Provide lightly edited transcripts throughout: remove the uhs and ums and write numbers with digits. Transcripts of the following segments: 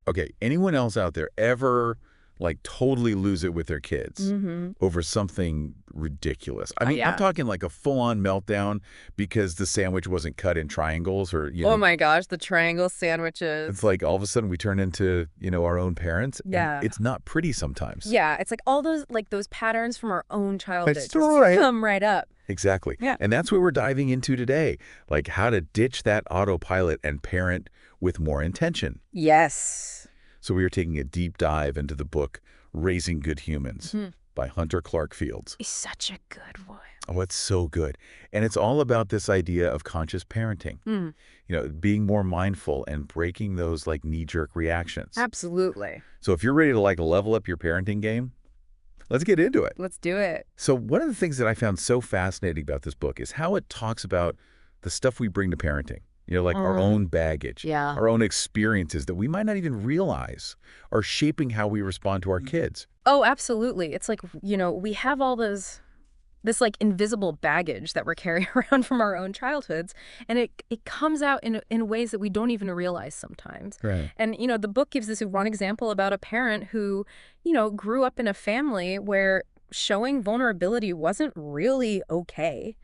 Okay, anyone else out there ever like totally lose it with their kids over something ridiculous? I mean, I'm talking like a full-on meltdown because the sandwich wasn't cut in triangles or, Oh my gosh, the triangle sandwiches. it's like all of a sudden we turn into, our own parents. Yeah. And it's not pretty sometimes. Yeah, it's like all those patterns from our own childhood That's just right. come right up. Exactly. Yeah. And that's what we're diving into today, like how to ditch that autopilot and parent with more intention. Yes. So we are taking a deep dive into the book Raising Good Humans by Hunter Clarke-Fields. He's such a good one. Oh, it's so good. And it's all about this idea of conscious parenting, being more mindful and breaking those like knee-jerk reactions. Absolutely. So if you're ready to like level up your parenting game, let's get into it. Let's do it. So one of the things that I found so fascinating about this book is how it talks about the stuff we bring to parenting. Like our own baggage, our own experiences that we might not even realize are shaping how we respond to our kids. Oh, absolutely. It's like, we have all this like invisible baggage that we're carrying around from our own childhoods. And it comes out in ways that we don't even realize sometimes. Right. And, the book gives this one example about a parent who, grew up in a family where showing vulnerability wasn't really okay.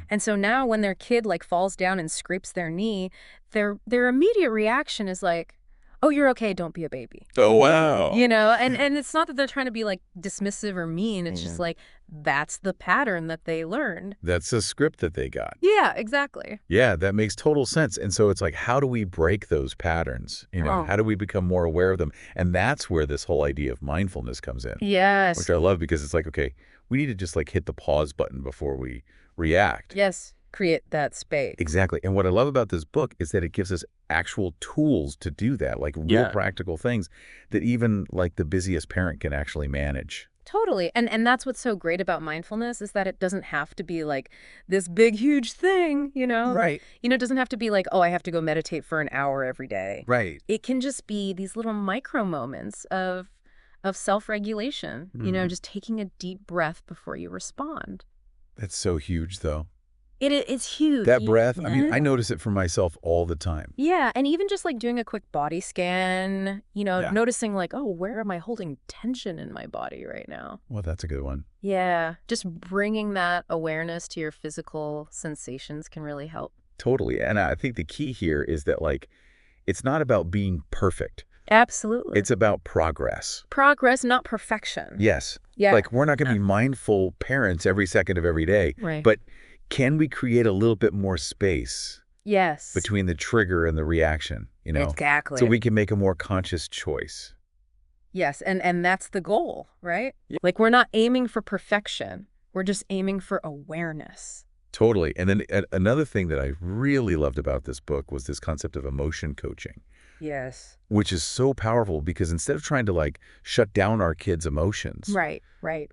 And so now when their kid like falls down and scrapes their knee, their immediate reaction is like, oh, you're okay, don't be a baby. Oh, wow. And it's not that they're trying to be like dismissive or mean. It's just like, that's the pattern that they learned. That's a script that they got. Yeah, exactly. Yeah, that makes total sense. And so it's like, how do we break those patterns? How do we become more aware of them? And that's where this whole idea of mindfulness comes in. Yes. Which I love because it's like, okay, we need to just like hit the pause button before we react. Yes. Create that space. Exactly. And what I love about this book is that it gives us actual tools to do that, like real practical things that even like the busiest parent can actually manage. Totally. And that's what's so great about mindfulness is that it doesn't have to be like this big, huge thing, Right. It doesn't have to be like, oh, I have to go meditate for an hour every day. Right. It can just be these little micro moments of self-regulation, just taking a deep breath before you respond. That's so huge, though. It's huge. That breath, I mean, I notice it for myself all the time. Yeah, and even just like doing a quick body scan, noticing like, oh, where am I holding tension in my body right now? Well, that's a good one. Yeah, just bringing that awareness to your physical sensations can really help. Totally. And I think the key here is that like, it's not about being perfect. Absolutely. It's about progress. Progress, not perfection. Yes. Yeah. Like we're not going to be mindful parents every second of every day. Right. But can we create a little bit more space between the trigger and the reaction, Exactly. So we can make a more conscious choice. Yes, and that's the goal, right? Yeah. Like we're not aiming for perfection. We're just aiming for awareness. Totally. And then another thing that I really loved about this book was this concept of emotion coaching. Yes. Which is so powerful because instead of trying to like shut down our kids' emotions, right,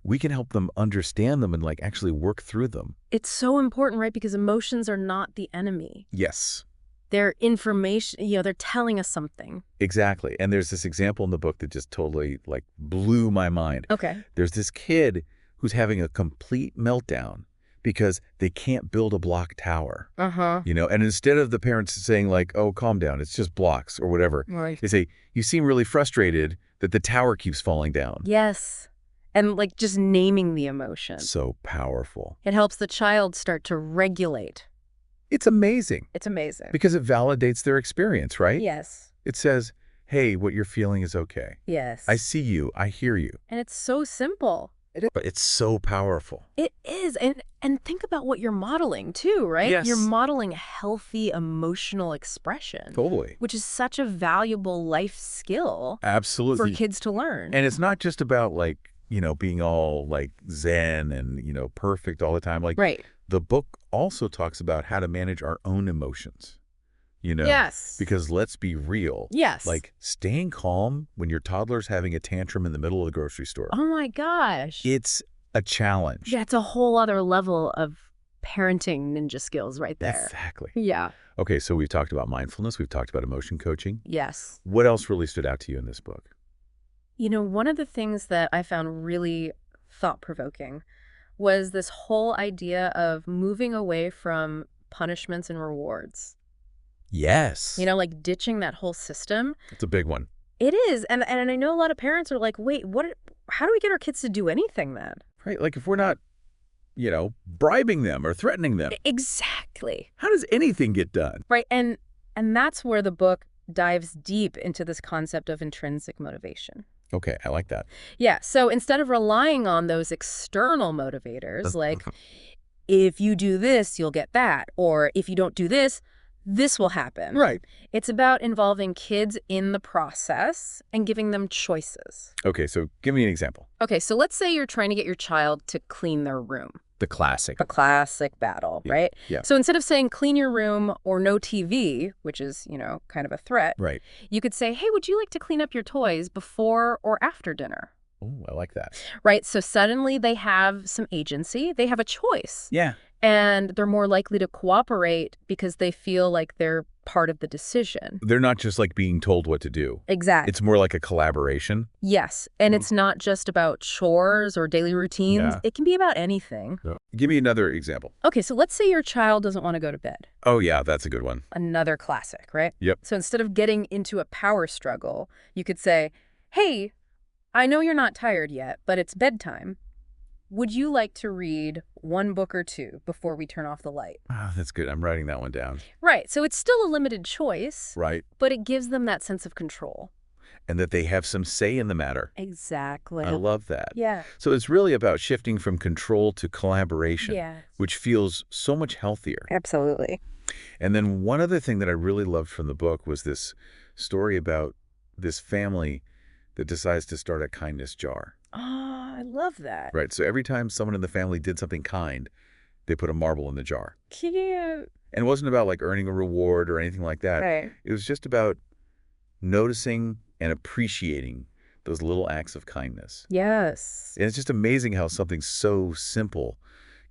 we can help them understand them and like actually work through them. It's so important, right? Because emotions are not the enemy. Yes. They're information, they're telling us something. Exactly. And there's this example in the book that just totally like blew my mind. Okay. There's this kid who's having a complete meltdown because they can't build a block tower. And instead of the parents saying like, oh, calm down, it's just blocks or whatever, they say, you seem really frustrated that the tower keeps falling down. Yes. And like just naming the emotion. So powerful. It helps the child start to regulate. It's amazing. It's amazing. Because it validates their experience, right? Yes. It says, hey, what you're feeling is okay. Yes. I see you. I hear you. And it's so simple. It is. But it's so powerful. It is. And think about what you're modeling too, right? Yes. You're modeling healthy emotional expression. Totally. Which is such a valuable life skill. Absolutely. For kids to learn. And it's not just about like, being all like zen and, perfect all the time. Like the book also talks about how to manage our own emotions. Yes. Because let's be real. Yes. Like staying calm when your toddler's having a tantrum in the middle of the grocery store. Oh my gosh. It's a challenge. Yeah, it's a whole other level of parenting ninja skills right there. Exactly. Yeah. Okay, so we've talked about mindfulness. We've talked about emotion coaching. Yes. What else really stood out to you in this book? One of the things that I found really thought-provoking was this whole idea of moving away from punishments and rewards. Yes. Like ditching that whole system. It's a big one. It is. And I know a lot of parents are like, wait, how do we get our kids to do anything then? Right. Like if we're not, bribing them or threatening them. Exactly. How does anything get done? Right. And that's where the book dives deep into this concept of intrinsic motivation. Okay, I like that. Yeah. So instead of relying on those external motivators, like if you do this, you'll get that, or if you don't do this, this will happen. Right. It's about involving kids in the process and giving them choices. Okay, so give me an example. Okay, so let's say you're trying to get your child to clean their room. The classic. A classic battle, right? Yeah. So instead of saying clean your room or no TV, which is, kind of a threat, right. You could say, hey, would you like to clean up your toys before or after dinner? Oh, I like that. Right, so suddenly they have some agency. They have a choice. Yeah. And they're more likely to cooperate because they feel like they're part of the decision. They're not just like being told what to do. Exactly. It's more like a collaboration. Yes. And it's not just about chores or daily routines. Yeah. It can be about anything. Yeah. Give me another example. Okay, so let's say your child doesn't want to go to bed. Oh, yeah, that's a good one. Another classic, right? Yep. So instead of getting into a power struggle, you could say, hey, I know you're not tired yet, but it's bedtime. Would you like to read one book or two before we turn off the light? Oh, that's good. I'm writing that one down. Right. So it's still a limited choice. Right. But it gives them that sense of control. And that they have some say in the matter. Exactly. I love that. Yeah. So it's really about shifting from control to collaboration, Yeah. which feels so much healthier. Absolutely. And then one other thing that I really loved from the book was this story about this family that decides to start a kindness jar. Oh, I love that. Right. So every time someone in the family did something kind, they put a marble in the jar. Cute. And it wasn't about like earning a reward or anything like that. Right. It was just about noticing and appreciating those little acts of kindness. Yes. And it's just amazing how something so simple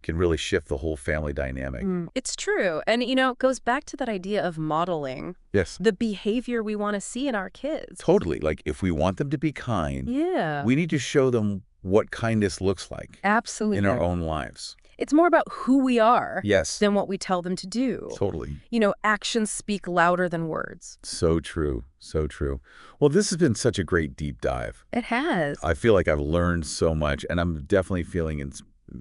can really shift the whole family dynamic. It's true. And, it goes back to that idea of modeling. Yes. The behavior we want to see in our kids. Totally. Like if we want them to be kind, Yeah. we need to show them what kindness looks like. Absolutely. In our own lives. It's more about who we are. Yes. Than what we tell them to do. Totally. Actions speak louder than words. So true. So true. Well, this has been such a great deep dive. It has. I feel like I've learned so much, and I'm definitely feeling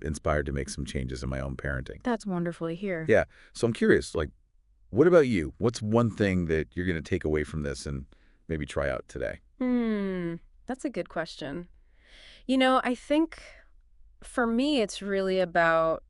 inspired to make some changes in my own parenting. That's wonderful to hear. Yeah. So I'm curious, what about you? What's one thing that you're going to take away from this and maybe try out today? That's a good question. I think for me, it's really about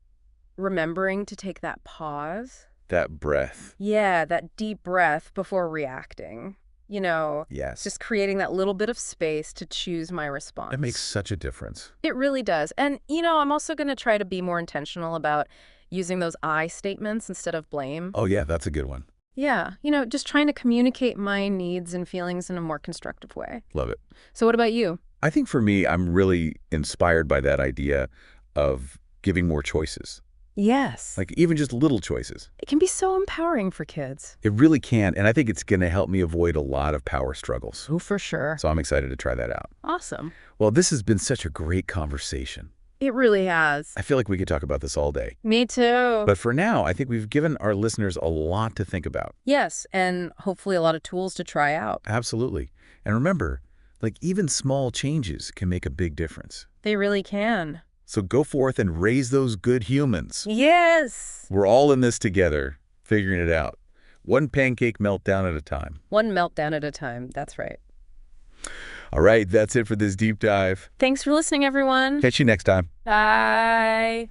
remembering to take that pause. That breath. Yeah, that deep breath before reacting. Yes. Just creating that little bit of space to choose my response. It makes such a difference. It really does. And, I'm also going to try to be more intentional about using those I statements instead of blame. Oh, yeah, that's a good one. Yeah, just trying to communicate my needs and feelings in a more constructive way. Love it. So what about you? I think for me, I'm really inspired by that idea of giving more choices. Yes. Like even just little choices. It can be so empowering for kids. It really can. And I think it's going to help me avoid a lot of power struggles. Oh, for sure. So I'm excited to try that out. Awesome. Well, this has been such a great conversation. It really has. I feel like we could talk about this all day. Me too. But for now, I think we've given our listeners a lot to think about. Yes, and hopefully a lot of tools to try out. Absolutely. And remember, even small changes can make a big difference. They really can. So go forth and raise those good humans. Yes. We're all in this together, figuring it out. One pancake meltdown at a time. One meltdown at a time. That's right. All right, that's it for this deep dive. Thanks for listening, everyone. Catch you next time. Bye.